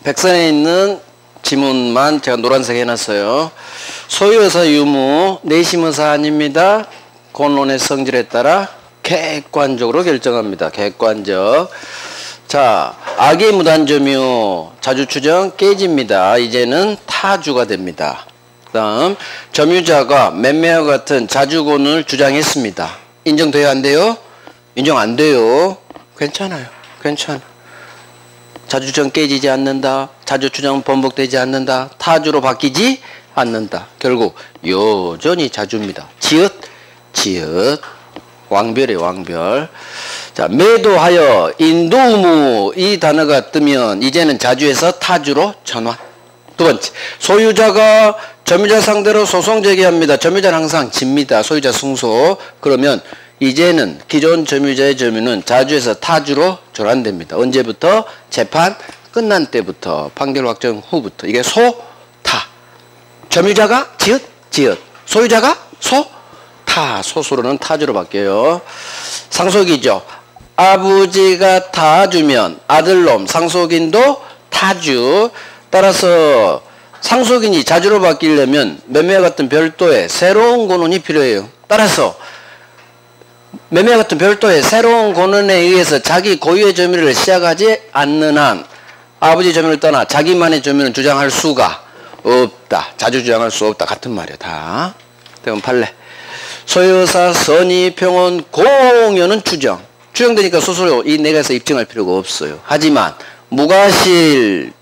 백선에 있는 지문만 제가 노란색 해놨어요. 소유의사 유무, 내심의사 아닙니다. 권론의 성질에 따라 객관적으로 결정합니다. 객관적. 자, 악의 무단점유, 자주추정 깨집니다. 이제는 타주가 됩니다. 그 다음, 점유자가 매매와 같은 자주권을 주장했습니다. 인정돼요? 안 돼요? 인정 안 돼요. 괜찮아요. 괜찮아. 자주추정 깨지지 않는다. 자주추정 번복되지 않는다. 타주로 바뀌지 않는다. 결국 여전히 자주입니다. 지읒, 지읒. 왕별이에요, 왕별. 자, 매도하여 인도의무 이 단어가 뜨면 이제는 자주에서 타주로 전환. 두 번째, 소유자가 점유자 상대로 소송 제기합니다. 점유자는 항상 집니다. 소유자 승소. 그러면 이제는 기존 점유자의 점유는 자주에서 타주로 전환됩니다. 언제부터? 재판 끝난 때부터, 판결 확정 후부터. 이게 소, 타. 점유자가 지읒, 지읒. 소유자가 소, 타. 소수로는 타주로 바뀌어요. 상속이죠. 아버지가 타주면 아들놈, 상속인도 타주. 따라서 상속인이 자주로 바뀌려면 매매와 같은 별도의 새로운 권한이 필요해요. 따라서 매매와 같은 별도의 새로운 권한에 의해서 자기 고유의 점유를 시작하지 않는 한 아버지 점유를 떠나 자기만의 점유는 주장할 수가 없다. 자주 주장할 수 없다. 같은 말이야 다. 다음 판례. 소유사, 선의, 평온, 공여는 추정. 추정되니까 스스로 이 내가서 입증할 필요가 없어요. 하지만 무과실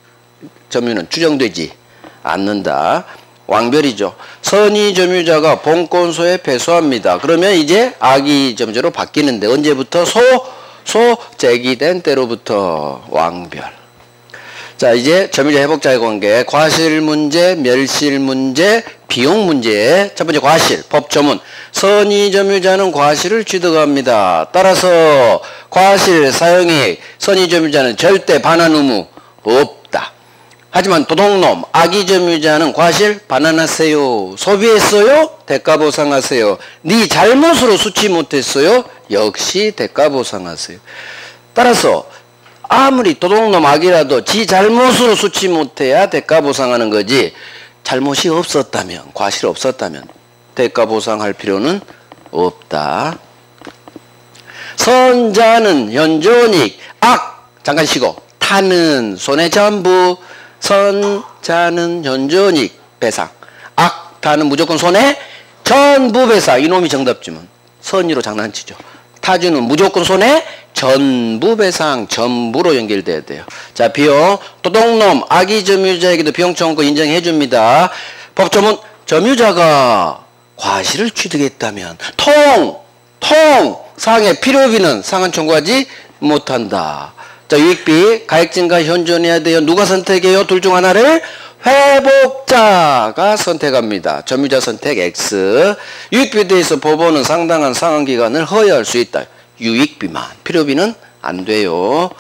점유는 추정되지 않는다. 왕별이죠. 선의 점유자가 본권소에 패소합니다. 그러면 이제 악의 점유자로 바뀌는데 언제부터? 소 제기된 때로부터 왕별. 자, 이제 점유자 회복자의 관계, 과실 문제, 멸실 문제, 비용 문제. 첫 번째 과실, 법조문. 선의 점유자는 과실을 취득합니다. 따라서 과실 사용이 선의 점유자는 절대 반환 의무 없다. 하지만 도둑놈, 악의 점유자는 과실 반환하세요. 소비했어요? 대가 보상하세요. 네 잘못으로 수치 못했어요? 역시 대가 보상하세요. 따라서 아무리 도둑놈 악이라도 지 잘못으로 수치 못해야 대가 보상하는 거지, 잘못이 없었다면, 과실 없었다면 대가 보상할 필요는 없다. 선자는 현존이익, 악 잠깐 쉬고, 타는 손해 전부. 선자는 현존이익 배상, 악 타는 무조건 손해 전부 배상. 이놈이 정답지만 선의로 장난치죠. 타주는 무조건 손해 전부 배상, 전부로 연결돼야 돼요. 자, 비용. 도둑놈 악의 점유자에게도 비용 청구 인정해 줍니다. 법조문. 점유자가 과실을 취득했다면 통상의 필요비는 상한 청구하지 못한다. 자, 유익비 가액 증가 현존해야 돼요. 누가 선택해요? 둘 중 하나를 회복자가 선택합니다. 점유자 선택 X. 유익비에 대해서 법원은 상당한 상환기간을 허용할 수 있다. 유익비만. 필요비는 안 돼요.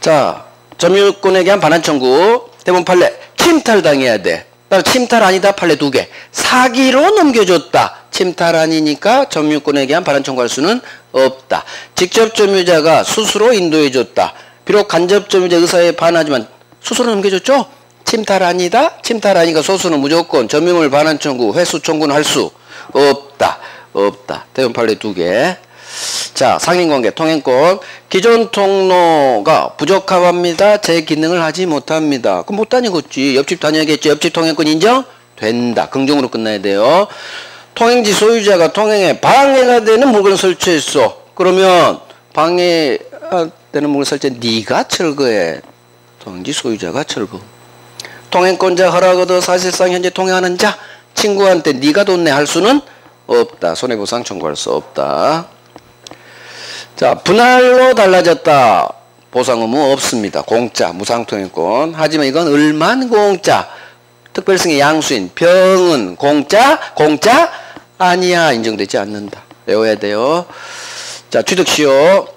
자, 점유권에 대한 반환 청구. 대법원 판례. 침탈당해야 돼. 따로 침탈 아니다. 판례 2개. 사기로 넘겨줬다. 침탈 아니니까 점유권에 대한 반환 청구할 수는 없다. 직접 점유자가 스스로 인도해줬다. 비록 간접 점유자 의사에 반하지만 스스로 넘겨줬죠? 침탈 아니다. 침탈 아니까 소수는 무조건 점유물 반환 청구, 회수 청구는 할 수 없다. 없다. 대법원 판례 2개. 자, 상인관계, 통행권. 기존 통로가 부적합합니다. 제 기능을 하지 못합니다. 그럼 못 다니겠지. 옆집 다녀야겠지. 옆집 통행권 인정? 된다. 긍정으로 끝나야 돼요. 통행지 소유자가 통행에 방해가 되는 물건을 설치했어. 그러면 방해가 되는 물건을 설치해 네가 철거해. 통행지 소유자가 철거. 통행권자 허락 얻어 사실상 현재 통행하는 자, 친구한테 네가 돈 내 할 수는 없다. 손해보상 청구할 수 없다. 자, 분할로 달라졌다. 보상 의무 없습니다. 공짜, 무상통행권. 하지만 이건 을만 공짜. 특별성의 양수인 병은 공짜 아니야. 인정되지 않는다. 외워야 돼요. 자, 취득시효.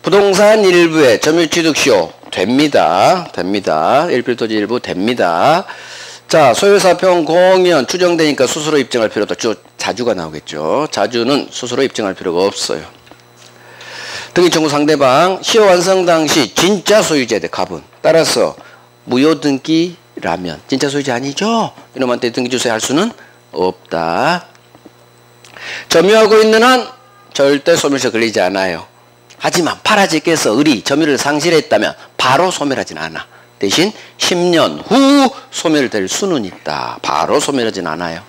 부동산 일부의 점유 취득시효 됩니다. 일필토지 일부 됩니다. 자, 소유사평 공연 추정되니까 스스로 입증할 필요도 없죠. 자주가 나오겠죠. 자주는 스스로 입증할 필요가 없어요. 등기 청구 상대방 시효 완성 당시 진짜 소유자에 대해 가분. 따라서 무효 등기라면 진짜 소유자 아니죠? 이놈한테 등기 주소할 수는 없다. 점유하고 있는 한 절대 소멸시 걸리지 않아요. 하지만 파라지께서 을이 점유를 상실했다면 바로 소멸하진 않아. 대신 10년 후 소멸될 수는 있다. 바로 소멸하진 않아요.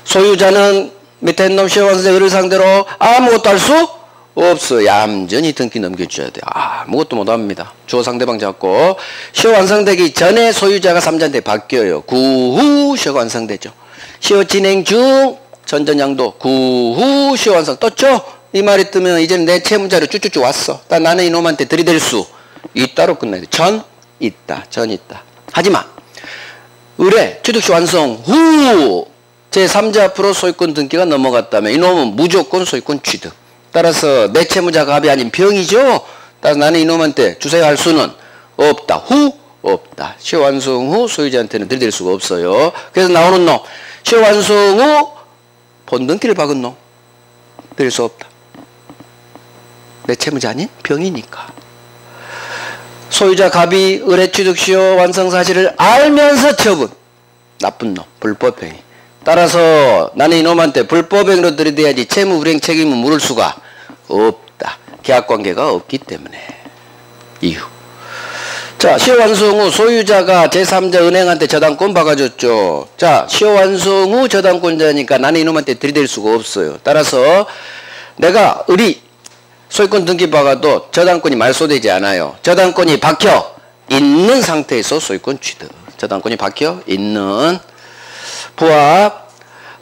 소유자는 밑에 있는 놈 시효 완성자 을을 상대로 아무것도 할 수 없어. 얌전히 등기 넘겨줘야 돼. 아무것도 못합니다. 주어 상대방 잡고 시효 완성되기 전에 소유자가 3자한테 바뀌어요. 그 후 시효가 완성되죠. 시효 진행 중 전전양도 그 후 시효 완성 떴죠? 이 말이 뜨면 이제는 내 채무자료 쭉쭉쭉 왔어. 나는 이놈한테 들이댈 수 있다로 끝나야 돼. 전 있다. 전 있다. 하지만 을의 취득시 완성 후 제3자 앞으로 소유권 등기가 넘어갔다면 이놈은 무조건 소유권 취득. 따라서 내 채무자가 갑이 아닌 병이죠. 따라서 나는 이놈한테 주세요 할 수는 없다. 후 없다. 시효 완성 후 소유자한테는 들이댈 수가 없어요. 그래서 나오는 놈 시효 완성 후 본등기를 박은 놈 들일 수 없다. 내 채무자 아닌 병이니까. 소유자 갑이 을의 취득 시효 완성 사실을 알면서 처분. 나쁜 놈 불법행위. 따라서 나는 이놈한테 불법행위로 들이대야지 채무 불이행 책임을 물을 수가 없다. 계약관계가 없기 때문에. 이유. 자, 시효 완성 후 소유자가 제3자 은행한테 저당권 박아줬죠. 자, 시효 완성 후 저당권자니까 나는 이놈한테 들이댈 수가 없어요. 따라서 내가 을이 소유권 등기 박아도 저당권이 말소되지 않아요. 저당권이 박혀 있는 상태에서 소유권 취득. 저당권이 박혀 있는. 부합.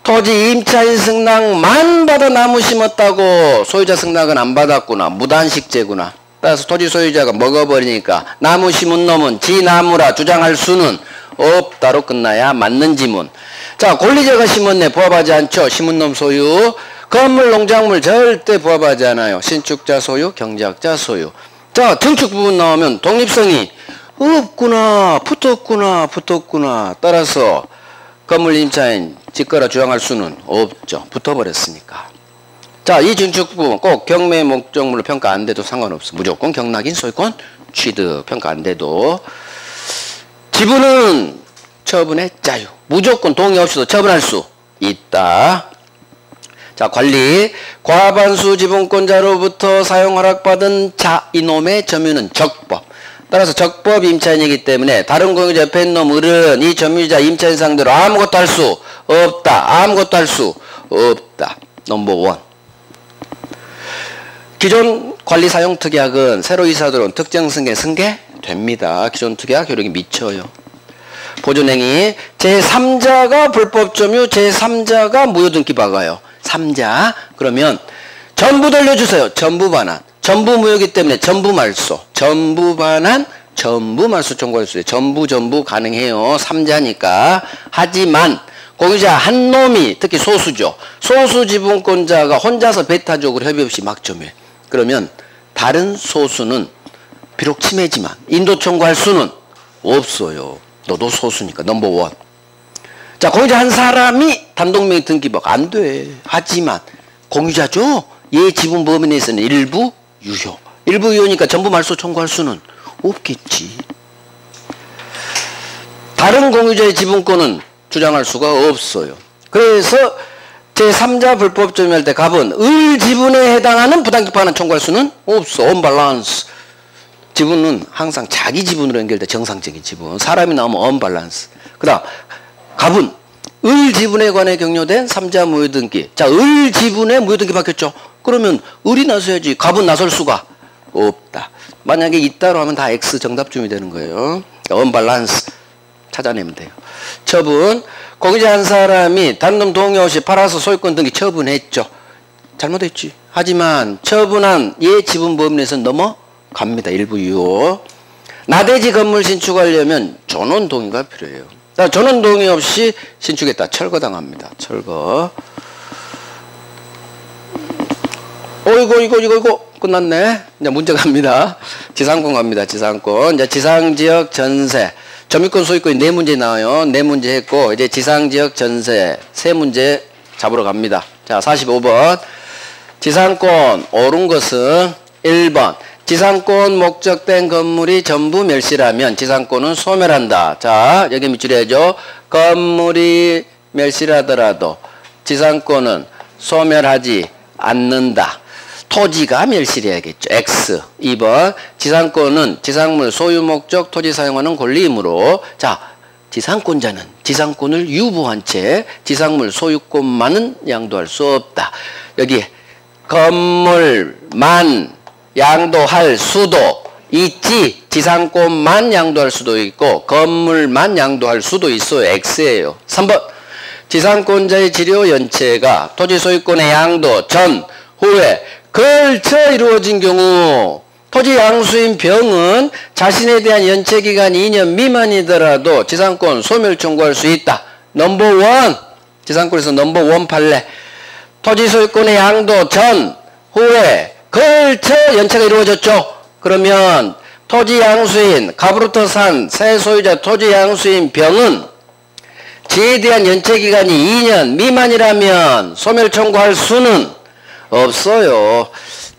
토지 임차인 승낙만 받아 나무 심었다고 소유자 승낙은 안 받았구나. 무단식재구나. 따라서 토지 소유자가 먹어버리니까 나무 심은 놈은 지 나무라 주장할 수는 없다로 끝나야 맞는 지문. 자, 권리자가 심었네. 부합하지 않죠. 심은 놈 소유. 건물 농작물 절대 부합하지 않아요. 신축자 소유, 경작자 소유. 자, 증축 부분 나오면 독립성이 없구나. 붙었구나. 따라서 건물 임차인 직거라 주장할 수는 없죠. 붙어버렸으니까. 자, 이 증축 부분 꼭 경매 목적물로 평가 안 돼도 상관없어. 무조건 경락인 소유권 취득 평가 안 돼도. 지분은 처분의 자유. 무조건 동의 없이도 처분할 수 있다. 자, 관리. 과반수 지분권자로부터 사용 허락받은 자, 이놈의 점유는 적법. 따라서 적법 임차인이기 때문에 다른 공유자 옆에 있는 놈은 이 점유자 임차인 상대로 아무것도 할 수 없다. 아무것도 할 수 없다. 넘버 원. 기존 관리 사용 특약은 새로 이사 들어온 특정 승계 됩니다. 기존 특약 효력이 미쳐요. 보존행위. 제3자가 불법 점유, 제3자가 무효 등기 박아요. 3자. 그러면 전부 돌려주세요. 전부 반환. 전부 무효이기 때문에 전부 말소. 전부 반환, 전부 말소 청구할 수 있어요. 전부 가능해요. 3자니까. 하지만 공유자 한 놈이 특히 소수죠. 소수 지분권자가 혼자서 배타적으로 협의 없이 막 점유해. 그러면 다른 소수는 비록 침해지만 인도 청구할 수는 없어요. 너도 소수니까. 넘버 원. 자, 공유자 한 사람이 단독명의 등기박 안 돼. 하지만 공유자죠. 얘 지분 범위 내에서는 일부 유효. 일부 유효니까 전부 말소 청구할 수는 없겠지. 다른 공유자의 지분권은 주장할 수가 없어요. 그래서 제3자 불법 점유할 때 갑은 을 지분에 해당하는 부당기 반환 청구할 수는 없어. 언밸런스. 지분은 항상 자기 지분으로 연결돼. 정상적인 지분. 사람이 나오면 언밸런스. 그 다음 갑은 을 지분에 관해 격려된 3자 무효 등기. 자, 을 지분에 무효 등기 박혔죠. 그러면 을이 나서야지. 갑은 나설 수가 없다. 만약에 있다로 하면 다 X 정답쯤이 되는 거예요. 언밸런스 찾아내면 돼요. 처분. 공유자 한 사람이 다른 놈 동의 없이 팔아서 소유권 등기 처분했죠. 잘못했지. 하지만 처분한 얘 지분 범위 내에서 넘어갑니다. 일부 유효. 나대지 건물 신축하려면 전원 동의가 필요해요. 전원 동의 없이 신축했다. 철거당합니다. 철거. 이거 끝났네. 이제 문제 갑니다. 지상권 갑니다. 지상권. 이제 지상지역 전세. 점유권 소유권이 4문제 나와요. 4문제 했고 이제 지상지역 전세 3문제 잡으러 갑니다. 자, 45번. 지상권 옳은 것은 1번 지상권 목적된 건물이 전부 멸실하면 지상권은 소멸한다. 자, 여기 밑줄에 해줘. 건물이 멸실하더라도 지상권은 소멸하지 않는다. 토지가 멸실해야겠죠. X. 2번 지상권은 지상물 소유 목적 토지 사용하는 권리이므로 자, 지상권자는 지상권을 유보한 채 지상물 소유권만은 양도할 수 없다. 여기 건물만 양도할 수도 있지 지상권만 양도할 수도 있고 건물만 양도할 수도 있어요. X예요. 3번 지상권자의 지료 연체가 토지 소유권의 양도 전, 후에 걸쳐 이루어진 경우 토지 양수인 병은 자신에 대한 연체 기간이 2년 미만이더라도 지상권 소멸 청구할 수 있다. 넘버 원 지상권에서 넘버 원 판례 토지 소유권의 양도 전, 후에 걸쳐 연체가 이루어졌죠. 그러면 토지 양수인 갑으로부터 산 새 소유자 토지 양수인 병은 지에 대한 연체 기간이 2년 미만이라면 소멸 청구할 수는 없어요.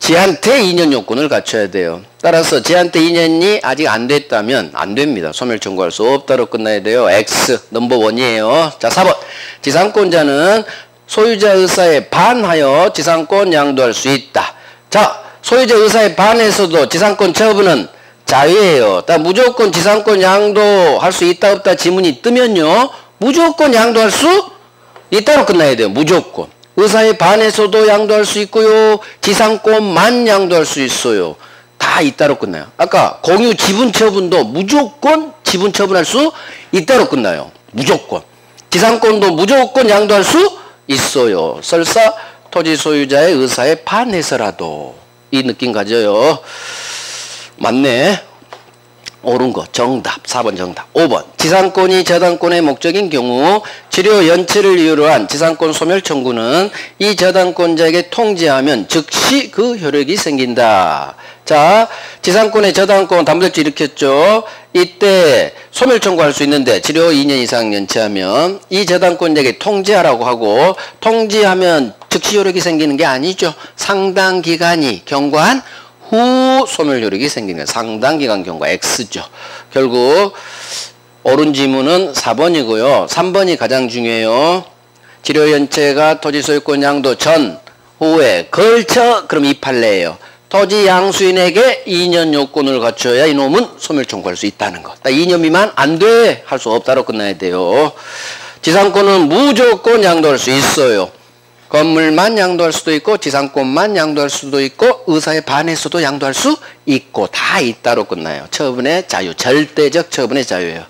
지한테 2년 요건을 갖춰야 돼요. 따라서 지한테 2년이 아직 안 됐다면 안 됩니다. 소멸 청구할 수 없다로 끝나야 돼요. X 넘버 원이에요. 자, 4번 지상권자는 소유자 의사에 반하여 지상권 양도할 수 있다. 자, 소유자 의사에 반해서도 지상권 처분은 자유예요. 무조건 지상권 양도할 수 있다 없다 지문이 뜨면요. 무조건 양도할 수 있다로 끝나야 돼요. 무조건. 의사에 반해서도 양도할 수 있고요. 지상권만 양도할 수 있어요. 다 있다로 끝나요. 아까 공유 지분 처분도 무조건 지분 처분할 수 있다로 끝나요. 무조건. 지상권도 무조건 양도할 수 있어요. 설사 토지 소유자의 의사에 반해서라도 이 느낌 가져요. 맞네. 옳은 거 정답 4번 정답. 5번 지상권이 저당권의 목적인 경우 지료 연체를 이유로 한 지상권 소멸 청구는 이 저당권자에게 통지하면 즉시 그 효력이 생긴다. 자, 지상권의 저당권 담보대출 일으켰죠. 이때 소멸 청구할 수 있는데 지료 2년 이상 연체하면 이 저당권자에게 통지하라고 하고 통지하면 즉시 효력이 생기는 게 아니죠. 상당 기간이 경과한 후 소멸 효력이 생기는 거예요. 상당 기간 경과 X죠. 결국 옳은 지문은 4번이고요. 3번이 가장 중요해요. 지료 연체가 토지 소유권 양도 전, 후에 걸쳐 그럼 이 판례예요. 토지 양수인에게 2년 요건을 갖춰야 이놈은 소멸 청구할 수 있다는 것. 2년 미만 안 돼. 할 수 없다로 끝나야 돼요. 지상권은 무조건 양도할 수 있어요. 건물만 양도할 수도 있고 지상권만 양도할 수도 있고 의사에 반해서도 양도할 수 있고 다 있다로 끝나요. 처분의 자유, 절대적 처분의 자유예요.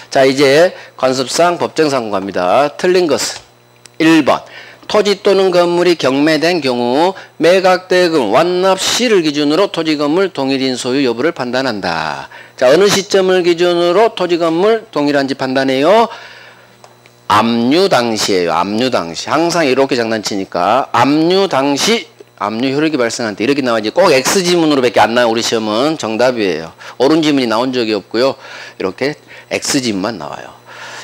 자, 이제 관습상 법정상 갑니다. 틀린 것은 1번 토지 또는 건물이 경매된 경우 매각대금 완납 시를 기준으로 토지 건물 동일인 소유 여부를 판단한다. 자, 어느 시점을 기준으로 토지 건물 동일한지 판단해요. 압류 당시에요. 압류 당시. 항상 이렇게 장난치니까 압류 당시 압류 효력이 발생할 때 이렇게 나와야지. 꼭 X 지문으로밖에 안 나와요. 우리 시험은 정답이에요. 옳은 지문이 나온 적이 없고요. 이렇게 X 지문만 나와요.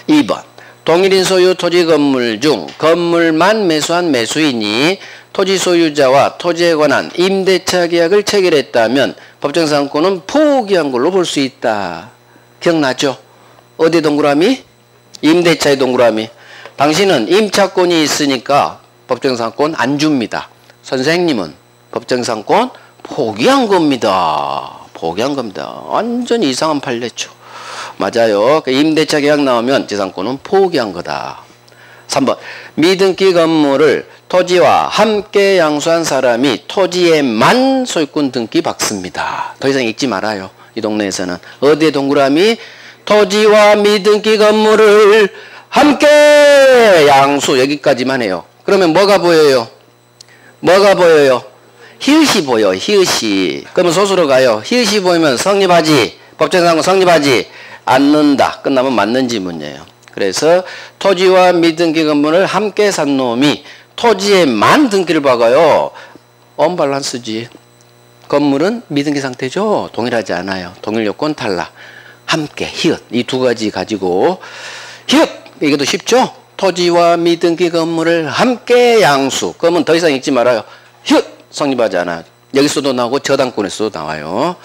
2번 동일인 소유 토지 건물 중 건물만 매수한 매수인이 토지 소유자와 토지에 관한 임대차 계약을 체결했다면 법정상권은 포기한 걸로 볼 수 있다. 기억나죠? 어디 동그라미? 임대차의 동그라미. 당신은 임차권이 있으니까 법정상권 안 줍니다. 선생님은 법정상권 포기한 겁니다. 포기한 겁니다. 완전히 이상한 판례죠. 맞아요. 임대차 계약 나오면 지상권은 포기한 거다. 3번 미등기 건물을 토지와 함께 양수한 사람이 토지에만 소유권 등기 받습니다. 더 이상 읽지 말아요. 이 동네에서는. 어디에 동그라미? 토지와 미등기 건물을 함께 양수. 여기까지만 해요. 그러면 뭐가 보여요? 뭐가 보여요? 히읗이 보여. 히읗이. 그러면 소수로 가요. 히읗이 보이면 성립하지. 법정상권 성립하지 않는다. 끝나면 맞는 지문이에요. 그래서 토지와 미등기 건물을 함께 산 놈이 토지에만 등기를 박아요. 언밸런스지. 건물은 미등기 상태죠. 동일하지 않아요. 동일 요건 탈락. 함께 히읗 이 두 가지 가지고 히읗 이것도 쉽죠. 토지와 미등기 건물을 함께 양수. 그러면 더 이상 읽지 말아요. 히읗 성립하지 않아요. 여기서도 나오고 저당권에서도 나와요.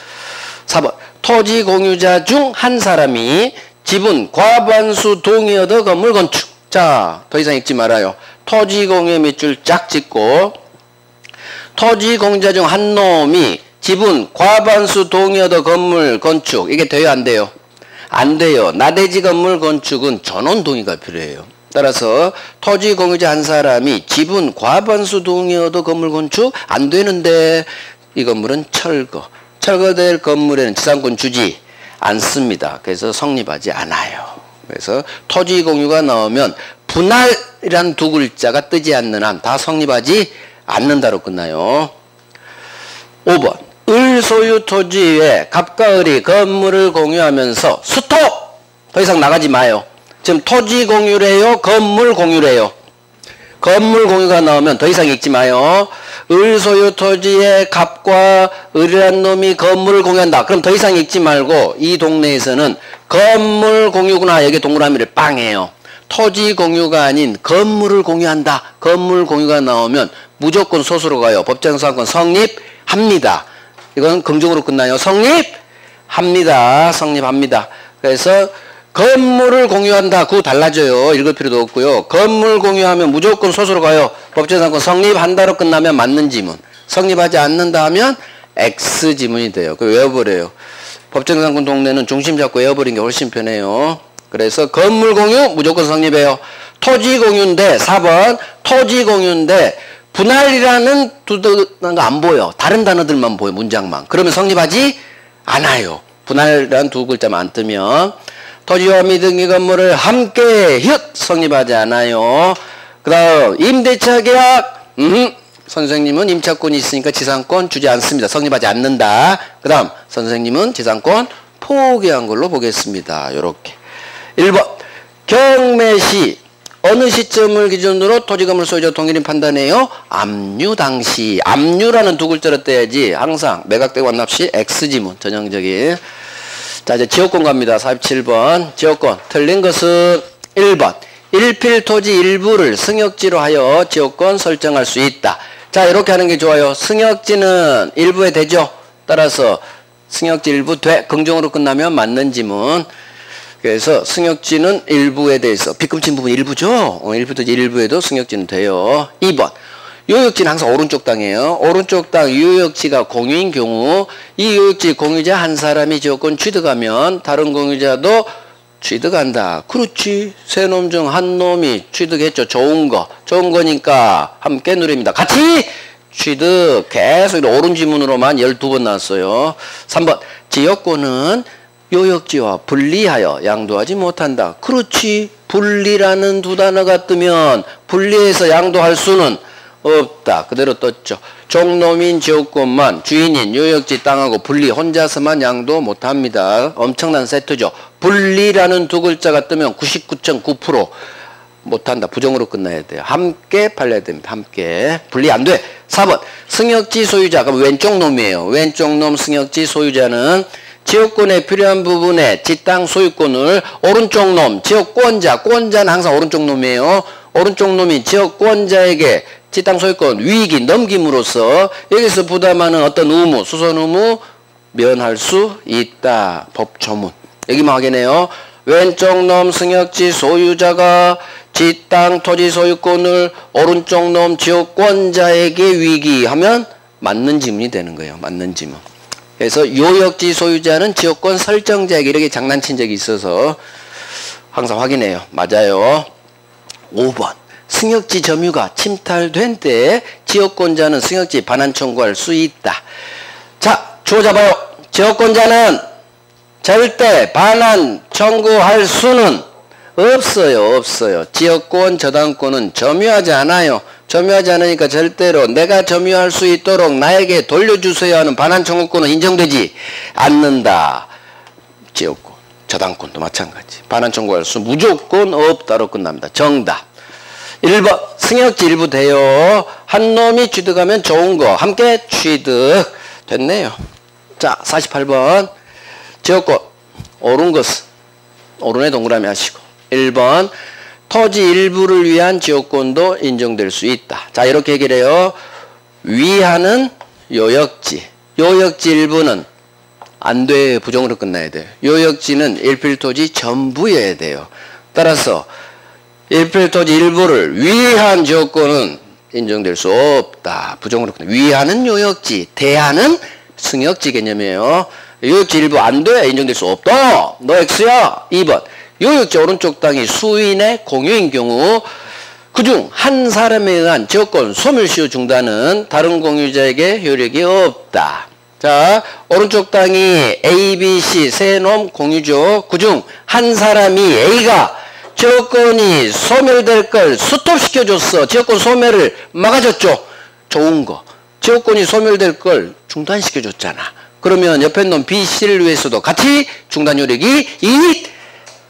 4번 토지 공유자 중 한 사람이 지분 과반수 동의 얻어 건물 건축. 자, 더 이상 읽지 말아요. 토지 공유의 밑줄 쫙 찍고 토지 공유자 중 한 놈이 지분 과반수 동의 얻어 건물 건축. 이게 돼요, 안 돼요? 안 돼요. 나대지 건물 건축은 전원 동의가 필요해요. 따라서 토지 공유자 한 사람이 지분 과반수 동의 얻어 건물 건축 안 되는데 이 건물은 철거될 건물에는 지상권 주지 않습니다. 그래서 성립하지 않아요. 그래서 토지 공유가 나오면 분할이란 두 글자가 뜨지 않는 한 다 성립하지 않는다로 끝나요. 5번 을 소유 토지에 갑과 을이 건물을 공유하면서 수토! 더 이상 나가지 마요. 지금 토지 공유래요? 건물 공유래요? 건물 공유가 나오면 더 이상 읽지 마요. 을 소유 토지에 갑과 을이란 놈이 건물을 공유한다. 그럼 더 이상 읽지 말고 이 동네에서는 건물 공유구나. 여기 동그라미를 빵 해요. 토지 공유가 아닌 건물을 공유한다. 건물 공유가 나오면 무조건 소수로 가요. 법정사건 성립합니다. 이건 긍정으로 끝나요. 성립합니다. 성립합니다. 그래서 건물을 공유한다. 그거 달라져요. 읽을 필요도 없고요. 건물 공유하면 무조건 소수로 가요. 법정사건 성립한다로 끝나면 맞는 지문. 성립하지 않는다 하면 X 지문이 돼요. 그거 외워버려요. 법정사건 동네는 중심 잡고 외워버리는 게 훨씬 편해요. 그래서 건물 공유 무조건 성립해요. 토지 공유인데 4번 토지 공유인데 분할이라는 단어가 안 보여. 다른 단어들만 보여. 문장만. 그러면 성립하지 않아요. 분할이라는 두 글자만 안 뜨면 토지와 미등기 건물을 함께 성립하지 않아요. 그 다음 임대차 계약 선생님은 임차권이 있으니까 지상권 주지 않습니다. 성립하지 않는다. 그 다음 선생님은 지상권 포기한 걸로 보겠습니다. 요렇게 1번 경매시 어느 시점을 기준으로 토지건물 소유자 동일인 판단해요? 압류 당시. 압류라는 두 글자로 떼야지. 항상 매각되고 완납시 X지문 전형적인. 자, 이제 지역권 갑니다. 47번. 지역권. 틀린 것은 1번. 일필 토지 일부를 승역지로 하여 지역권 설정할 수 있다. 자, 이렇게 하는 게 좋아요. 승역지는 일부에 되죠. 따라서 승역지 일부 돼. 긍정으로 끝나면 맞는 지문. 그래서 승역지는 일부에 대해서 빗금친 부분 일부죠. 일부 토지 일부에도 승역지는 돼요. 2번. 요역지는 항상 오른쪽 땅이에요. 오른쪽 땅 요역지가 공유인 경우 이 요역지 공유자 한 사람이 지역권 취득하면 다른 공유자도 취득한다. 그렇지. 세 놈 중 한 놈이 취득했죠. 좋은 거니까 함께 누립니다. 같이 취득. 계속 옳은 지문으로만 12번 나왔어요. 3번. 지역권은 요역지와 분리하여 양도하지 못한다. 그렇지. 분리라는 두 단어가 뜨면 분리해서 양도할 수는 없다. 그대로 떴죠. 종놈인 지역권만 주인인 요역지 땅하고 분리 혼자서만 양도 못합니다. 엄청난 세트죠. 분리라는 두 글자가 뜨면 99.9% 못한다. 부정으로 끝나야 돼요. 함께 팔려야 됩니다. 함께. 분리 안 돼. 4번 승역지 소유자. 그럼 왼쪽 놈이에요. 왼쪽 놈 승역지 소유자는 지역권에 필요한 부분에 지땅 소유권을 오른쪽 놈 지역권자는 항상 오른쪽 놈이에요. 오른쪽 놈이 지역권자에게 지땅 소유권 위익이 넘김으로써 여기서 부담하는 어떤 의무, 수선 의무 면할 수 있다. 법조문. 여기만 확인해요. 왼쪽 놈 승역지 소유자가 지땅 토지 소유권을 오른쪽 놈 지역권자에게 위기하면 맞는 지문이 되는 거예요. 맞는 지문. 그래서 요역지 소유자는 지역권 설정자에게 이렇게 장난친 적이 있어서 항상 확인해요. 맞아요. 5번. 승역지 점유가 침탈된 때에 지역권자는 승역지 반환 청구할 수 있다. 자, 주어 잡아요. 지역권자는 절대 반환 청구할 수는 없어요. 지역권 저당권은 점유하지 않아요. 점유하지 않으니까 절대로 내가 점유할 수 있도록 나에게 돌려주세요 하는 반환 청구권은 인정되지 않는다. 지역권, 저당권도 마찬가지. 반환 청구할 수 무조건 없다로 끝납니다. 정답. 1번 승역지 일부 돼요. 한 놈이 취득하면 좋은 거 함께 취득 됐네요. 자, 48번 지역권 옳은 것은 오른에 동그라미 하시고 1번 토지 일부를 위한 지역권도 인정될 수 있다. 자, 이렇게 얘기를 해요. 위하는 요역지. 요역지 일부는 안 돼. 부정으로 끝나야 돼요. 요역지는 일필토지 전부여야 돼요. 따라서 일필토지 일부를 위한 조건은 인정될 수 없다. 부정으로 끝나. 위하는 요역지, 대하는 승역지 개념이에요. 요역지 일부 안 돼. 인정될 수 없다. 너 X야. 2번. 요역지 오른쪽 땅이 수인의 공유인 경우 그중 한 사람에 의한 조건 소멸시효 중단은 다른 공유자에게 효력이 없다. 자, 오른쪽 땅이 A, B, C 세 놈 공유죠. 그중 한 사람이 A가 조건이 소멸될 걸 스톱시켜줬어. 조건 소멸을 막아줬죠. 좋은 거. 조건이 소멸될 걸 중단시켜줬잖아. 그러면 옆에 놈 B, C를 위해서도 같이 중단 효력이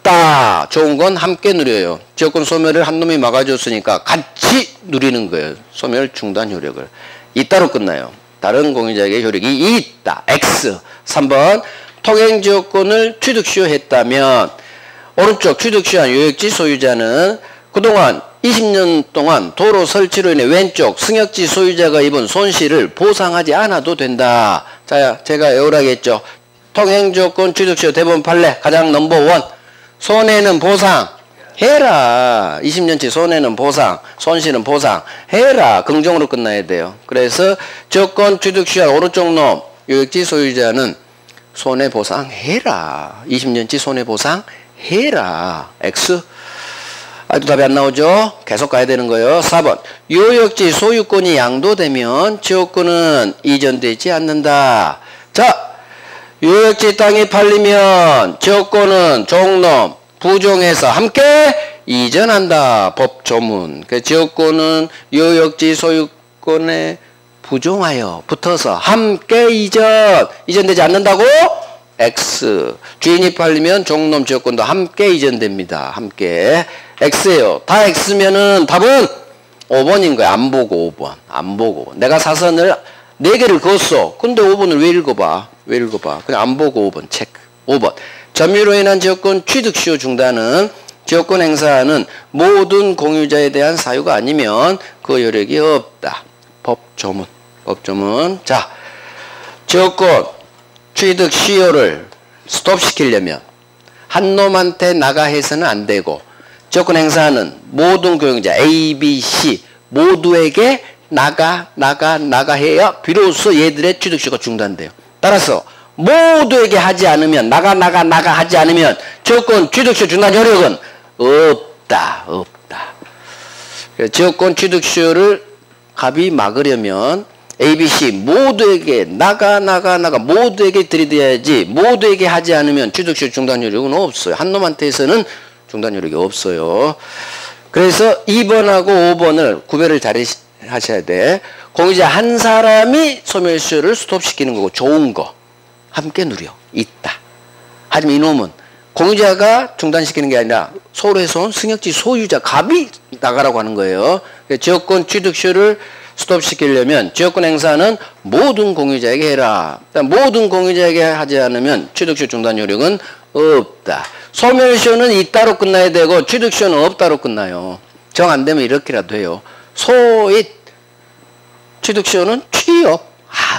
있다. 좋은 건 함께 누려요. 조건 소멸을 한 놈이 막아줬으니까 같이 누리는 거예요. 소멸 중단 효력을. 이따로 끝나요. 다른 공유자에게 효력이 있다. X. 3번. 통행 조건을 취득시효했다면 오른쪽 취득시효한 요역지 소유자는 그동안 20년 동안 도로 설치로 인해 왼쪽 승역지 소유자가 입은 손실을 보상하지 않아도 된다. 자, 제가 애월하게 했죠. 통행조건 취득시효 대법원 판례 가장 넘버원. 손해는 보상 해라. 20년치 손해는 보상, 손실은 보상 해라. 긍정으로 끝나야 돼요. 그래서 조건 취득시효한 오른쪽 놈 요역지 소유자는 손해보상 해라. 20년치 손해보상 해라. X. 아직도 답이 안 나오죠? 계속 가야 되는 거예요. 4번. 요역지 소유권이 양도되면 지역권은 이전되지 않는다. 자, 요역지 땅이 팔리면 지역권은 종놈 부종해서 함께 이전한다. 법조문. 그 지역권은 요역지 소유권에 부종하여 붙어서 함께 이전되지 않는다고? X. 주인이 팔리면 종놈 지역권도 함께 이전됩니다. 함께. X예요. 다 X면은 답은 5번인 거야. 안 보고 5번. 안 보고. 내가 사선을 4개를 그었어. 근데 5번을 왜 읽어봐? 왜 읽어봐? 그냥 안 보고 5번 체크. 5번. 점유로 인한 지역권 취득시효 중단은 지역권 행사하는 모든 공유자에 대한 사유가 아니면 그 효력이 없다. 법조문. 법조문. 자, 지역권 취득시효를 스톱시키려면 한 놈한테 나가 해서는 안 되고 지역권 행사하는 모든 공유자 A, B, C 모두에게 나가 해야 비로소 얘들의 취득시효가 중단돼요. 따라서 모두에게 하지 않으면 나가 하지 않으면 지역권 취득시효 중단 효력은 없다. 지역권 취득시효를 갑이 막으려면 A, B, C 모두에게 나가 모두에게 들이대야지 모두에게 하지 않으면 취득시효 중단 효력은 없어요. 한 놈한테서는 중단 효력이 없어요. 그래서 2번하고 5번을 구별을 잘 하셔야 돼. 공유자 한 사람이 소멸시효를 스톱시키는 거고 좋은 거 함께 누려 있다. 하지만 이놈은 공유자가 중단시키는 게 아니라 서울에서 온 승역지 소유자 갑이 나가라고 하는 거예요. 지역권 취득시효를 스톱시키려면 지역권 행사는 모든 공유자에게 해라. 모든 공유자에게 하지 않으면 취득시효 중단 효력은 없다. 소멸시효는 있다로 끝나야 되고 취득시효는 없다로 끝나요. 정 안 되면 이렇게라도 해요. 소위 취득시효는 취업.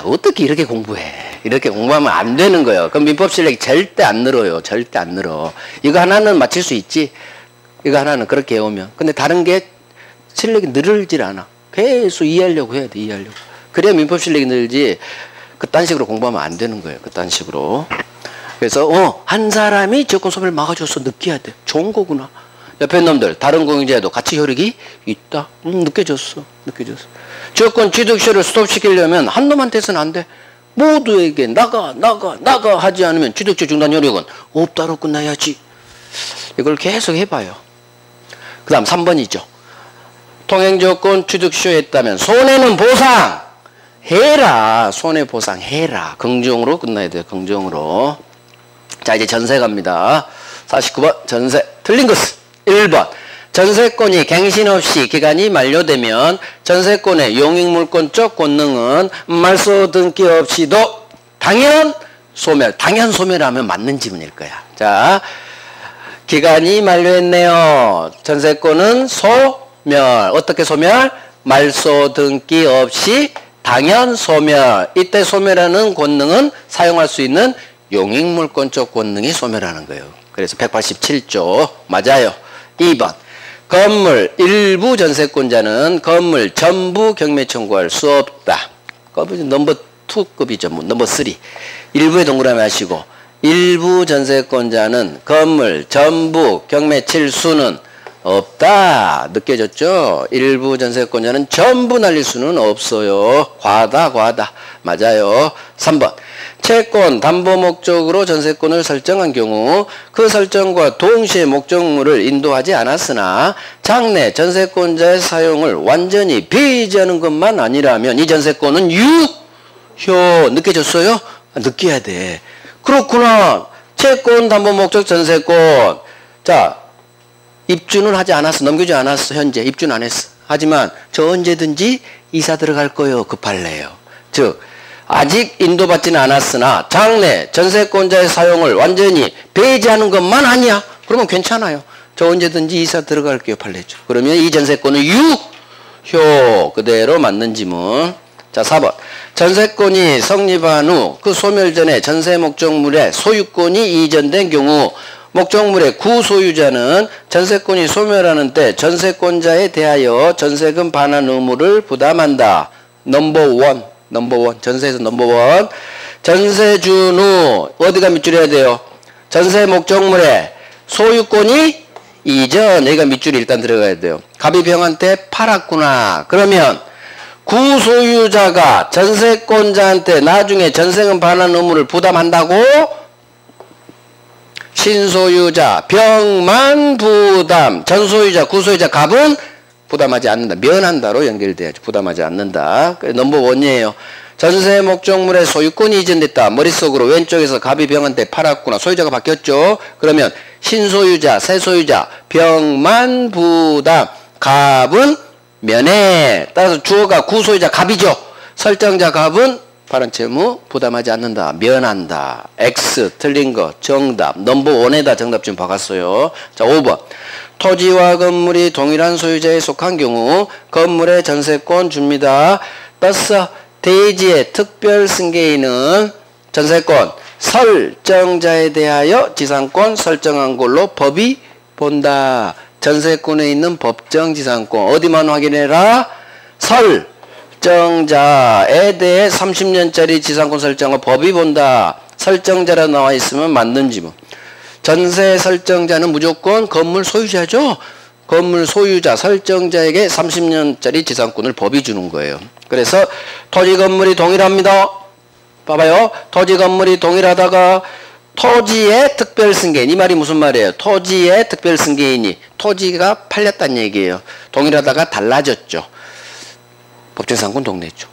어떻게 이렇게 공부해? 이렇게 공부하면 안 되는 거예요. 그럼 민법 실력이 절대 안 늘어요. 절대 안 늘어. 이거 하나는 맞출 수 있지. 이거 하나는 그렇게 해오면. 근데 다른 게 실력이 늘질 않아. 계속 이해하려고 해야 돼. 이해하려고. 그래야 민법 실력이 늘지. 그딴 식으로 공부하면 안 되는 거예요. 그딴 식으로. 그래서 한 사람이 지역권 소멸을 막아줘서 느껴야 돼. 좋은 거구나. 옆에 놈들 다른 공유자에도 같이 효력이 있다. 느껴졌어. 지역권 취득시효를 스톱시키려면 한 놈한테서는 안 돼. 모두에게 나가 하지 않으면 취득시효 중단 효력은 없다로 끝나야지. 이걸 계속 해봐요. 그 다음 3번이죠. 통행조건 취득시효했다면 손해는 보상해라. 손해보상해라. 긍정으로 끝나야 돼요. 긍정으로. 자, 이제 전세 갑니다. 49번 전세. 틀린 것은 1번. 전세권이 갱신 없이 기간이 만료되면 전세권의 용익물권적 권능은 말소 등기 없이도 당연 소멸하면 맞는 지문일 거야. 자, 기간이 만료했네요. 전세권은 소멸. 어떻게 소멸? 말소 등기 없이 당연 소멸. 이때 소멸하는 권능은 사용할 수 있는 용익물권적 권능이 소멸하는 거예요. 그래서 187조 맞아요. 2번 건물 일부 전세권자는 건물 전부 경매 청구할 수 없다. 넘버 2급이죠. 넘버 3. 일부의 동그라미 하시고 일부 전세권자는 건물 전부 경매 칠 수는 없다. 느껴졌죠? 일부 전세권자는 전부 날릴 수는 없어요. 과다. 맞아요. 3번 채권 담보 목적으로 전세권을 설정한 경우 그 설정과 동시에 목적물을 인도하지 않았으나 장래 전세권자의 사용을 완전히 배제하는 것만 아니라면 이 전세권은 유효. 느껴졌어요? 느껴야 돼. 그렇구나. 채권 담보 목적 전세권. 자, 입주는 하지 않았어. 넘겨주지 않았어. 현재 입주는 안 했어. 하지만 저 언제든지 이사 들어갈 거예요. 급할래요. 즉 아직 인도받지는 않았으나 장래 전세권자의 사용을 완전히 배제하는 것만 아니야. 그러면 괜찮아요. 저 언제든지 이사 들어갈게요. 팔래죠. 그러면 이 전세권은 유효. 그대로 맞는 지문. 자, 4번. 전세권이 성립한 후 그 소멸 전에 전세 목적물의 소유권이 이전된 경우 목적물의 구소유자는 전세권이 소멸하는 때 전세권자에 대하여 전세금 반환 의무를 부담한다. 넘버 원. 전세에서 넘버 원. 전세 준 후 어디가 밑줄 해야 돼요? 전세 목적물의 소유권이 이전. 여기가 밑줄이 일단 들어가야 돼요. 갑이병한테 팔았구나. 그러면 구소유자가 전세권자한테 나중에 전세금 반환 의무를 부담한다고? 신소유자 병만 부담. 전소유자 구소유자 갑은 부담하지 않는다. 면한다로 연결돼야죠. 부담하지 않는다. 넘버 원이에요. 전세 목적물의 소유권이 이전됐다. 머릿속으로 왼쪽에서 갑이 병한테 팔았구나. 소유자가 바뀌었죠. 그러면 신소유자 새소유자 병만 부담. 갑은 면해. 따라서 주어가 구소유자 갑이죠. 설정자 갑은 발언 채무 부담하지 않는다. 면한다. X 틀린 거 정답. 넘버 원에다 정답 좀 박았어요. 자, 5번. 토지와 건물이 동일한 소유자에 속한 경우 건물의 전세권 줍니다. 따라서 대지의 특별 승계인은 전세권 설정자에 대하여 지상권 설정한 걸로 법이 본다. 전세권에 있는 법정 지상권 어디만 확인해라? 설정자에 대해 30년짜리 지상권 설정을 법이 본다. 설정자라 나와 있으면 맞는 지문. 전세 설정자는 무조건 건물 소유자죠. 건물 소유자 설정자에게 30년짜리 지상권을 법이 주는 거예요. 그래서 토지 건물이 동일합니다. 봐봐요. 토지 건물이 동일하다가 토지의 특별승계인. 이 말이 무슨 말이에요? 토지의 특별승계인이 토지가 팔렸다는 얘기예요. 동일하다가 달라졌죠. 법정지상권 동네죠.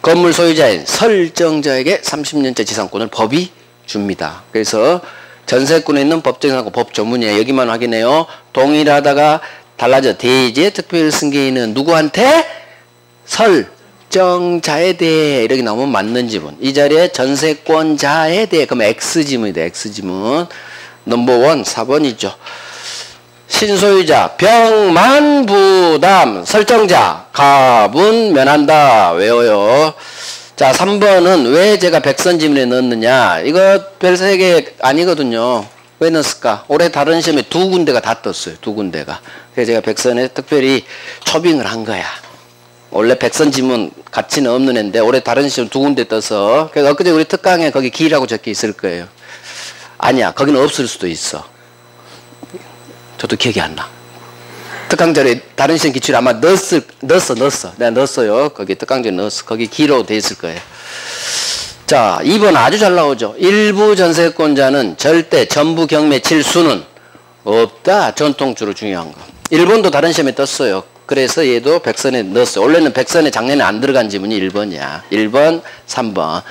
건물 소유자인 설정자에게 30년째 지상권을 법이 줍니다. 그래서 전세권에 있는 법정지상권 법 조문이에요. 여기만 확인해요. 동일하다가 달라져. 대지의 특별승계인은 누구한테? 설정자에 대해 이렇게 나오면 맞는 지문. 이 자리에 전세권자에 대해 그럼 X지문이다. X지문. 넘버 원 4번이죠. 신소유자 병만 부담 설정자 갑은 면한다. 외워요. 자, 3번은 왜 제가 백선지문에 넣었느냐. 이거 별 3개 아니거든요. 왜 넣었을까? 올해 다른 시험에 2군데가 다 떴어요. 2군데가. 그래서 제가 백선에 특별히 초빙을 한 거야. 원래 백선지문 가치는 없는 애인데 올해 다른 시험 2군데 떠서. 그래서 엊그제 우리 특강에 거기 기라고 적혀 있을 거예요. 아니야. 거기는 없을 수도 있어. 저도 기억이 안 나. 특강전에 다른 시험 기출 아마 넣었어. 내가 넣었어요. 거기 특강전에 넣었어. 거기 기로 돼 있을 거예요. 자, 2번 아주 잘 나오죠. 일부 전세권자는 절대 전부 경매 칠 수는 없다. 전통주로 중요한 거. 1번도 다른 시험에 떴어요. 그래서 얘도 백선에 넣었어요. 원래는 백선에 작년에 안 들어간 지문이 1번이야. 1번, 3번.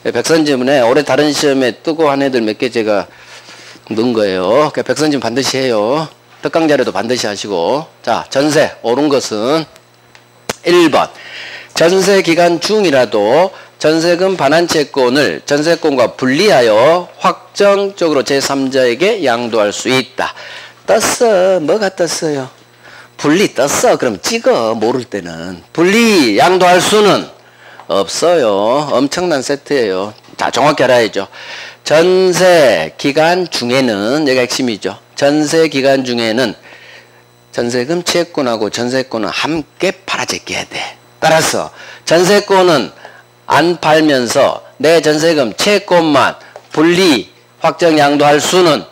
백선 지문에 올해 다른 시험에 뜨고 한 애들 몇 개 제가 넣은 거예요. 그러니까 백선 지문 반드시 해요. 특강 자료도 반드시 하시고. 자, 전세 옳은 것은 1번. 전세 기간 중이라도 전세금 반환 채권을 전세권과 분리하여 확정적으로 제3자에게 양도할 수 있다. 떴어. 뭐가 떴어요? 분리 떴어. 그럼 찍어. 모를 때는. 분리 양도할 수는 없어요. 엄청난 세트예요. 자, 정확히 알아야죠. 전세 기간 중에는, 여기가 핵심이죠. 전세 기간 중에는 전세금 채권하고 전세권은 함께 팔아제껴야 돼. 따라서 전세권은 안 팔면서 내 전세금 채권만 분리 확정 양도할 수는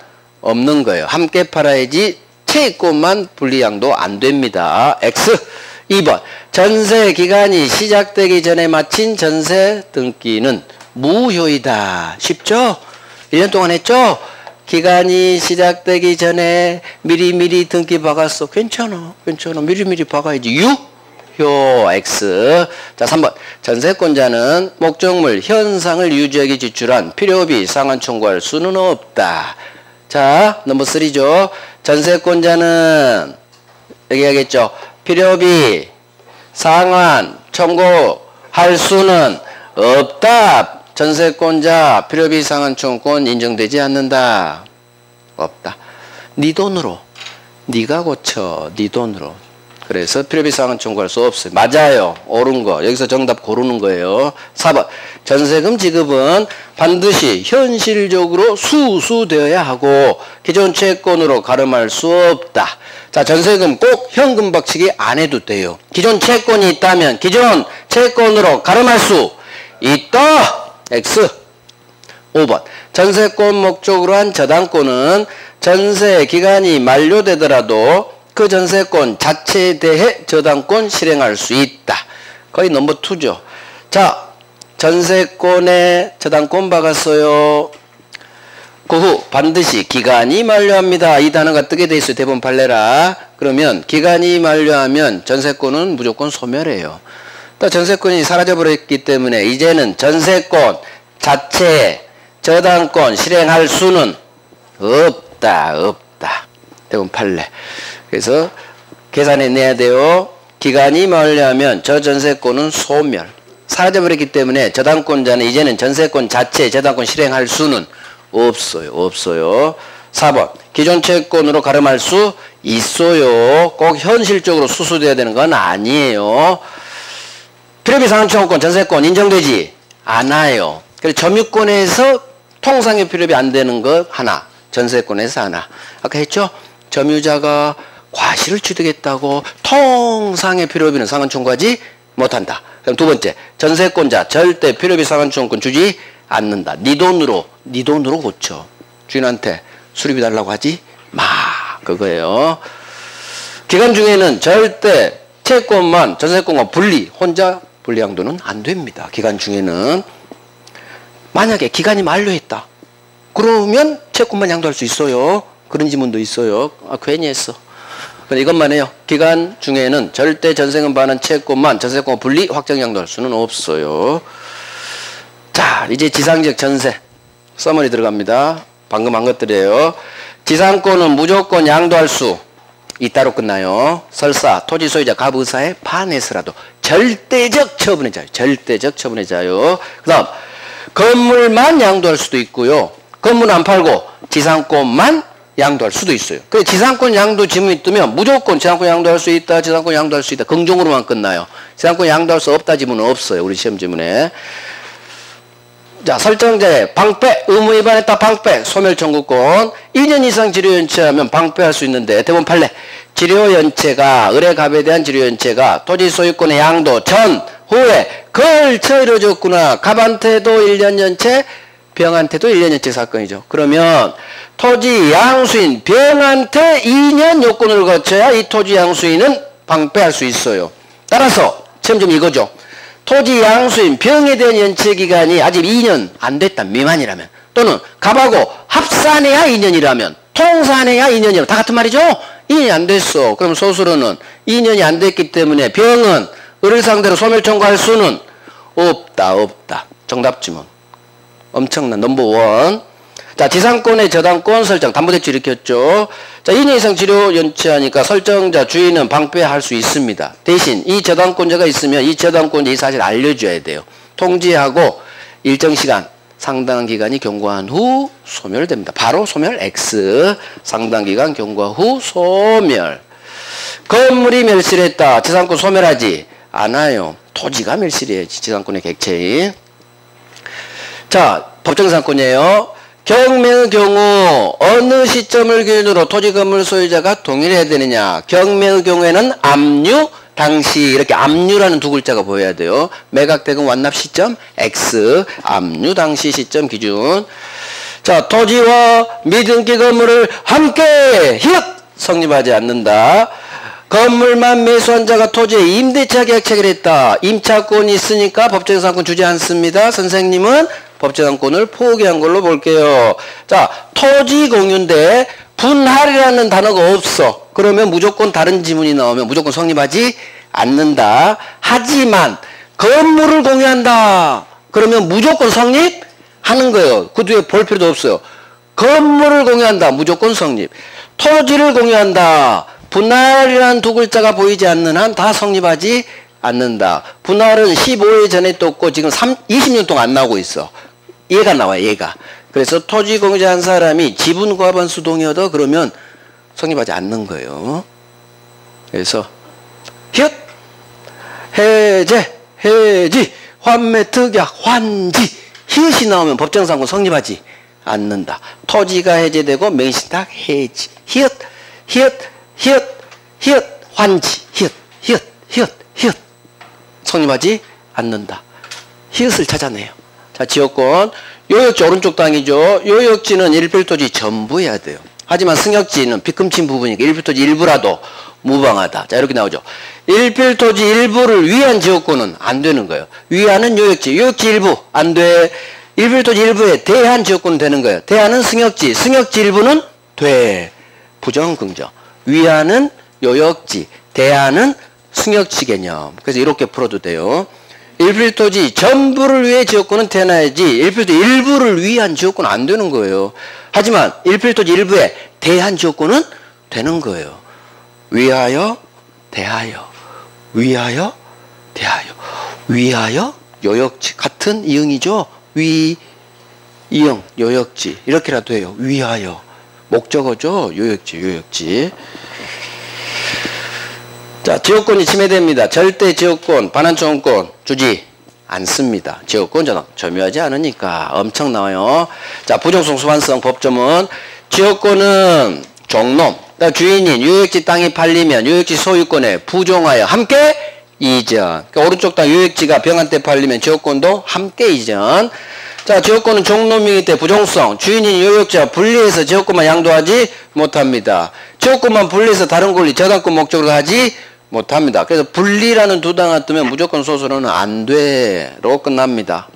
없는 거예요. 함께 팔아야지 채권만 분리 양도 안 됩니다. X. 2번. 전세 기간이 시작되기 전에 마친 전세 등기는 무효이다. 쉽죠? 1년 동안 했죠? 기간이 시작되기 전에 미리미리 등기 박았어. 괜찮아. 미리미리 박아야지. 유효. X. 자, 3번. 전세권자는 목적물 현상을 유지하기 지출한 필요비 상환 청구할 수는 없다. 자, 넘버 3죠. 전세권자는 여기 하겠죠. 필요비 상환 청구할 수는 없다. 전세권자 필요비 상환 청구권 인정되지 않는다. 없다. 네 돈으로 네가 고쳐. 네 돈으로. 그래서 필요비 상환 청구할 수 없어요. 맞아요. 옳은 거. 여기서 정답 고르는 거예요. 4번. 전세금 지급은 반드시 현실적으로 수수되어야 하고 기존 채권으로 가름할 수 없다. 자, 전세금 꼭 현금 박치기 안 해도 돼요. 기존 채권이 있다면 기존 채권으로 가름할 수 있다. X. 5번. 전세권 목적으로 한 저당권은 전세 기간이 만료되더라도 그 전세권 자체에 대해 저당권 실행할 수 있다. 거의 넘버 2죠. 자, 전세권에 저당권 박았어요. 그 후 반드시 기간이 만료합니다. 이 단어가 뜨게 돼 있어요. 대본 판례라. 그러면 기간이 만료하면 전세권은 무조건 소멸해요. 또 전세권이 사라져버렸기 때문에 이제는 전세권 자체에 저당권 실행할 수는 없다. 대본 판례. 그래서 계산해내야 돼요. 기간이 만료하면 저 전세권은 소멸. 사라져버렸기 때문에 저당권자는 이제는 전세권 자체에 저당권 실행할 수는 없어요. 4번. 기존 채권으로 가름할 수 있어요. 꼭 현실적으로 수수돼야 되는 건 아니에요. 필요비 상환 청구권 전세권 인정되지 않아요. 그래서 점유권에서 통상의 필요비 안 되는 것 하나. 전세권에서 하나. 아까 했죠? 점유자가 과실을 취득했다고 통상의 필요비는 상환 청구하지 못한다. 그럼 두 번째, 전세권자 절대 필요비 상환 청구권 주지 않는다. 네 돈으로 고쳐. 주인한테 수리비 달라고 하지 마. 그거예요. 기간 중에는 절대 채권만 전세권과 분리, 혼자 분리 양도는 안 됩니다. 기간 중에는. 만약에 기간이 만료했다. 그러면 채권만 양도할 수 있어요. 그런 지문도 있어요. 아, 괜히 했어. 근데 이것만 해요. 기간 중에는 절대 전세금 반환 채권만 전세권 분리 확정 양도할 수는 없어요. 자, 이제 지상적 전세 서머리 들어갑니다. 방금 한 것들이에요. 지상권은 무조건 양도할 수 있다로 끝나요. 설사, 토지 소유자, 갑의사에 반해서라도 절대적 처분의 자유. 그 다음 건물만 양도할 수도 있고요. 건물 안 팔고 지상권만 양도할 수도 있어요. 그래, 지상권 양도 지문이 뜨면 무조건 지상권 양도할 수 있다, 지상권 양도할 수 있다. 긍정으로만 끝나요. 지상권 양도할 수 없다 지문은 없어요. 우리 시험 지문에. 자, 설정자의 방패, 의무 위반했다 방패, 소멸 청구권. 2년 이상 치료 연체하면 방패할 수 있는데 대본 판례. 치료 연체가, 의뢰 갑에 대한 치료 연체가 토지 소유권의 양도 전, 후에 걸쳐 이루어졌구나. 갑한테도 1년 연체, 병한테도 1년 연체 사건이죠. 그러면 토지 양수인 병한테 2년 요건을 거쳐야 이 토지 양수인은 방패할 수 있어요. 따라서 시험 좀 이거죠. 토지 양수인 병에 대한 연체 기간이 아직 2년 안 됐다 미만이라면, 또는 갑하고 합산해야 2년이라면, 통산해야 2년이라면 다 같은 말이죠. 2년이 안 됐어. 그럼 소수로는 2년이 안 됐기 때문에 병은 의뢰 상대로 소멸 청구할 수는 없다. 정답 지문. 엄청난 넘버 1. 자, 지상권의 저당권 설정, 담보대출 일으켰죠. 자, 2년 이상 치료 연체하니까 설정자 주인은 방패할 수 있습니다. 대신 이 저당권자가 있으면 이 저당권자 이 사실 알려줘야 돼요. 통지하고 일정 시간, 상당한 기간이 경과한 후 소멸됩니다. 바로 소멸 X. 상당 기간 경과 후 소멸. 건물이 멸실했다. 지상권 소멸하지 않아요. 토지가 멸실이에요. 지상권의 객체인. 자, 법정상권이에요. 경매의 경우 어느 시점을 기준으로 토지 건물 소유자가 동의를 해야 되느냐. 경매의 경우에는 압류 당시, 이렇게 압류라는 두 글자가 보여야 돼요. 매각대금 완납 시점 X, 압류 당시 시점 기준. 자, 토지와 미등기 건물을 함께 히읗 성립하지 않는다. 건물만 매수한 자가 토지에 임대차 계약 체결했다. 임차권이 있으니까 법정상권 주지 않습니다. 선생님은 법정상권을 포기한 걸로 볼게요. 자, 토지 공유인데 분할이라는 단어가 없어. 그러면 무조건 다른 지문이 나오면 무조건 성립하지 않는다. 하지만 건물을 공유한다. 그러면 무조건 성립하는 거예요. 그 뒤에 볼 필요도 없어요. 건물을 공유한다. 무조건 성립. 토지를 공유한다. 분할이라는 두 글자가 보이지 않는 한 다 성립하지 않는다. 분할은 15회 전에 떴고 지금 20년 동안 안 나오고 있어. 얘가 나와요. 얘가. 그래서 토지 공유자 한 사람이 지분 과반수 동의하다 그러면 성립하지 않는 거예요. 그래서 히읗 해제 해지 환매 특약 환지 히읗이 나오면 법정상권 성립하지 않는다. 토지가 해제되고 맹신탁 해지 히읗 히읗 히읗 히읗 환지 히읗 히읗 히읗 히읗 성립하지 않는다. 히읗을 찾아내요. 자, 지역권 요역지 오른쪽 땅이죠. 요역지는 일필토지 전부 해야 돼요. 하지만 승역지는 빗금친 부분이니까 일필토지 일부라도 무방하다. 자, 이렇게 나오죠. 일필토지 일부를 위한 지역권은 안 되는 거예요. 위하는 요역지, 요역지 일부 안 돼. 일필토지 일부에 대한 지역권은 되는 거예요. 대하는 승역지, 승역지 일부는 돼. 부정, 긍정. 위하는 요역지, 대하는 승역지 개념. 그래서 이렇게 풀어도 돼요. 일필토지 전부를 위해 지역권은 되나야지 일필토지 일부를 위한 지역권은 안 되는 거예요. 하지만 일필토지 일부에 대한 지역권은 되는 거예요. 위하여, 대하여, 위하여, 대하여, 위하여, 요역지 같은 이응이죠. 위, 이응, 요역지 이렇게라도 해요. 위하여, 목적어죠. 요역지, 요역지. 자, 지역권이 침해됩니다. 절대 지역권, 반환초원권 주지 않습니다. 지역권 전환 점유하지 않으니까 엄청 나와요. 자, 부정성 소환성 법점은 지역권은 종놈, 주인인 요역지 땅이 팔리면 요역지 소유권에 부종하여 함께 이전. 그러니까 오른쪽 땅 요역지가 병한테 팔리면 지역권도 함께 이전. 자, 지역권은 종놈이기 때문에 부종성, 주인인 요역지와 분리해서 지역권만 양도하지 못합니다. 지역권만 분리해서 다른 권리, 저당권 목적으로 하지 못합니다. 그래서 분리라는 두 단어가 뜨면 무조건 소수로는 안 돼로 끝납니다.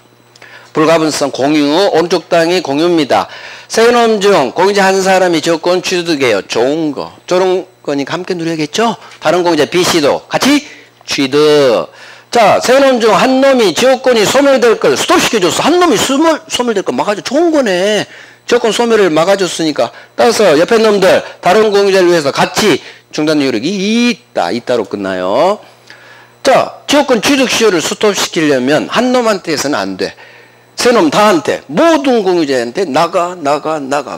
불가분성 공유, 오른쪽 땅이 공유입니다. 세 놈 중 공유자 한 사람이 지역권 취득해요. 좋은 거. 저런 거니까 함께 누려야겠죠? 다른 공유자 B씨도 같이 취득. 자, 세 놈 중 한 놈이 지역권이 소멸될 걸 스톱시켜줬어. 한 놈이 소멸될 걸 막아줘. 좋은 거네. 지역권 소멸을 막아줬으니까. 따라서 옆에 놈들 다른 공유자를 위해서 같이 중단 요력이 있다로 끝나요. 자, 지역권 취득 시효를 스톱시키려면 한 놈한테 해서는 안 돼. 세 놈 다한테, 모든 공유자한테 나가.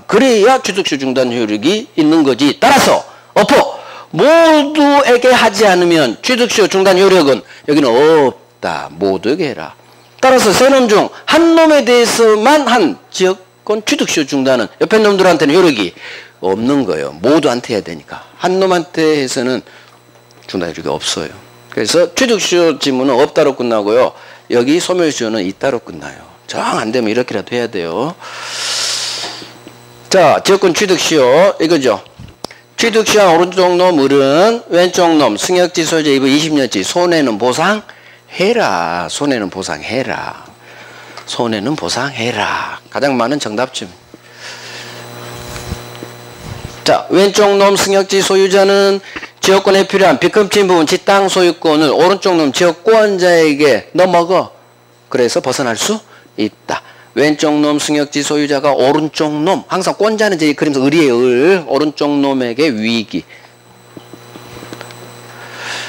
그래야 취득 시효 중단 효력이 있는 거지. 따라서 엎어. 모두에게 하지 않으면 취득 시효 중단 효력은 여기는 없다. 모두에게 해라. 따라서 세 놈 중 한 놈에 대해서만 한 지역권 취득 시효 중단은 옆에 놈들한테는 효력이 없는 거예요. 모두한테 해야 되니까. 한 놈한테 해서는 중단 효력이 없어요. 그래서 취득시효 지문은 없다로 끝나고요. 여기 소멸시효는 있다로 끝나요. 정 안 되면 이렇게라도 해야 돼요. 자, 지역권 취득시효 이거죠. 취득시효 오른쪽 놈 을은 왼쪽 놈 승역지 소유자 이부 20년치 손해는 보상해라. 손해는 보상해라. 손해는 보상해라. 가장 많은 정답쯤. 자, 왼쪽 놈 승역지 소유자는 지역권에 필요한 빗금친 부분 지땅 소유권을 오른쪽 놈 지역권자에게 너 먹어. 그래서 벗어날 수 있다. 왼쪽 놈 승역지 소유자가 오른쪽 놈, 항상 권자는 제 그림에서 을이에요. 을. 오른쪽 놈에게 위기.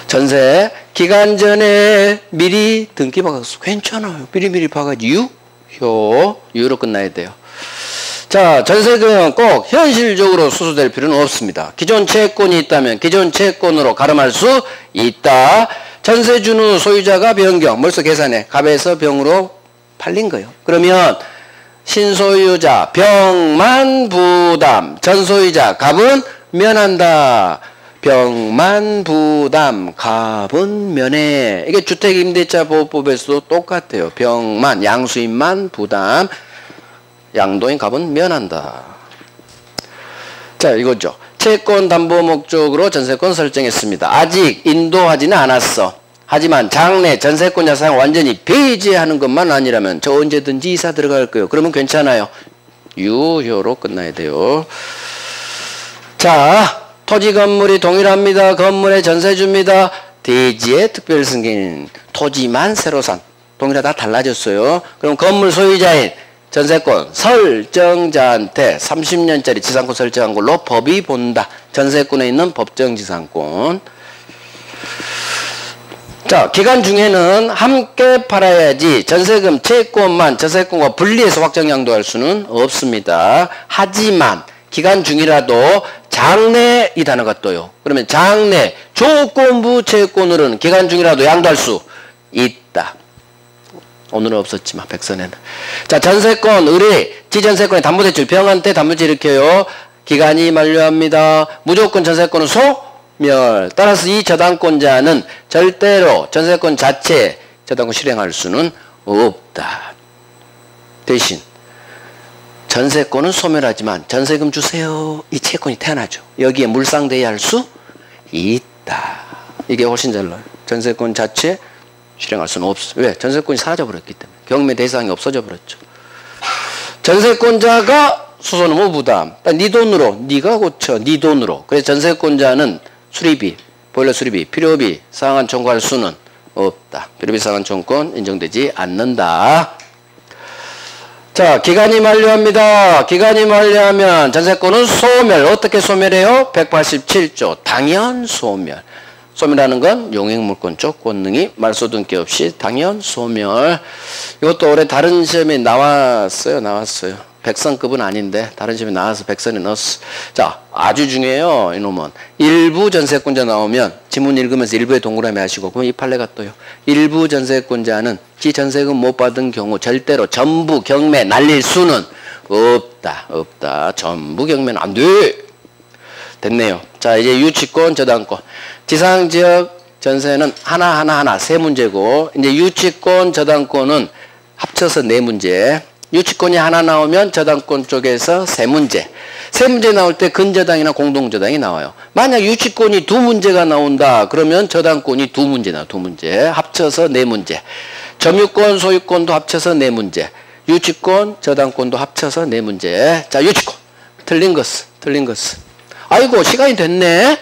전세 기간 전에 미리 등기 박았어. 괜찮아요. 미리 박아지. 유로 끝나야 돼요. 자, 전세금은 꼭 현실적으로 수수될 필요는 없습니다. 기존 채권이 있다면 기존 채권으로 가름할 수 있다. 전세 준 후 소유자가 변경. 벌써 계산해. 갑에서 병으로 팔린 거예요. 그러면 신소유자 병만 부담. 전소유자 갑은 면한다. 병만 부담. 갑은 면해. 이게 주택임대차보호법에서도 똑같아요. 병만 양수인만 부담. 양도인 갑은 면한다. 자, 이거죠. 채권 담보 목적으로 전세권 설정했습니다. 아직 인도하지는 않았어. 하지만 장래 전세권 자산을 완전히 배제하는 것만 아니라면 저 언제든지 이사 들어갈 거예요. 그러면 괜찮아요. 유효로 끝나야 돼요. 자, 토지 건물이 동일합니다. 건물에 전세 줍니다. 대지의 특별 승인. 토지만 새로 산. 동일하다 달라졌어요. 그럼 건물 소유자인 전세권 설정자한테 30년짜리 지상권 설정한 걸로 법이 본다. 전세권에 있는 법정 지상권. 자, 기간 중에는 함께 팔아야지 전세금 채권만 전세권과 분리해서 확정 양도할 수는 없습니다. 하지만 기간 중이라도 장래 이 단어가 떠요. 그러면 장래 조건부 채권으로는 기간 중이라도 양도할 수 있다. 오늘은 없었지만 백선에는. 자, 전세권 의뢰 지전세권의 담보대출 병한테 담보대 일으켜요. 기간이 만료합니다. 무조건 전세권은 소멸. 따라서 이 저당권자는 절대로 전세권 자체 저당권 실행할 수는 없다. 대신 전세권은 소멸하지만 전세금 주세요. 이 채권이 태어나죠. 여기에 물상대야 할 수 있다. 이게 훨씬 잘 나요. 전세권 자체 실행할 수는 없어. 왜? 전세권이 사라져버렸기 때문에. 경매 대상이 없어져 버렸죠. 전세권자가 수소노무 부담. 네 돈으로, 네가 고쳐, 네 돈으로. 그래서 전세권자는 수리비, 보일러 수리비, 필요비 상한 청구할 수는 없다. 필요비 상한 청구권 인정되지 않는다. 자, 기간이 만료합니다. 기간이 만료하면 전세권은 소멸. 어떻게 소멸해요? 187조 당연 소멸. 소멸하는 건 용익물권 쪽 권능이 말소 등기 없이 당연 소멸. 이것도 올해 다른 시험에 나왔어요. 백선급은 아닌데 다른 시험에 나와서 백선에 넣었어. 자, 아주 중요해요. 이놈은 일부 전세권자 나오면 지문 읽으면서 일부에 동그라미 하시고 그럼 이 판례가 떠요. 일부 전세권자는 지 전세금 못 받은 경우 절대로 전부 경매 날릴 수는 없다. 전부 경매는 안 돼. 됐네요. 자, 이제 유치권 저당권. 지상지역 전세는 하나 세 문제고 이제 유치권 저당권은 합쳐서 네 문제. 유치권이 하나 나오면 저당권 쪽에서 세 문제. 세 문제 나올 때 근저당이나 공동저당이 나와요. 만약 유치권이 두 문제가 나온다. 그러면 저당권이 두 문제 나와요. 두 문제. 합쳐서 네 문제. 점유권, 소유권도 합쳐서 네 문제. 유치권, 저당권도 합쳐서 네 문제. 자, 유치권. 틀린 것은. 아이고, 시간이 됐네.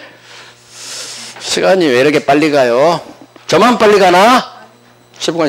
시간이 왜 이렇게 빨리 가요? 저만 빨리 가나? 10분